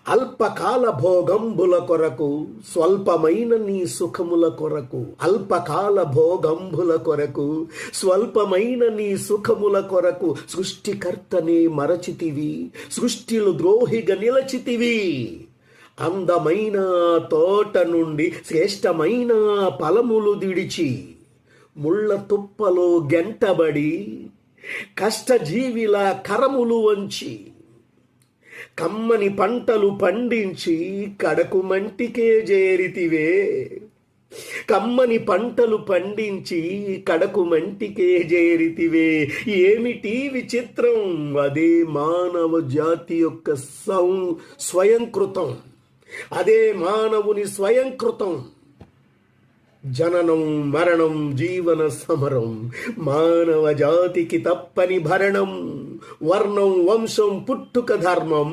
అల్పకాల భోగంబుల కొరకు స్వల్పమైన నీ సుఖముల కొరకు, అల్పకాల భోగంబుల కొరకు స్వల్పమైన నీ సుఖముల కొరకు సృష్టికర్తనే మరచితివి, సృష్టిలు ద్రోహిగా నిలచితివి. అందమైన తోట నుండి శ్రేష్టమైన ఫలములు దిడిచి ముళ్ళ తుప్పలో గెంటబడి కష్టజీవిలా కరములు వంచి కమ్మని పంటలు పండించి కడకు మంటికే చేరితివే. కమ్మని పంటలు పండించి కడకు మంటికే చేరితివే. ఏమిటి విచిత్రం! అదే మానవ జాతి యొక్క స్వయంకృతం, అదే మానవుని స్వయంకృతం. జననం మరణం జీవన సమరం, మానవ జాతికి తప్పని భరణం. వర్ణం వంశం పుట్టుక ధర్మం,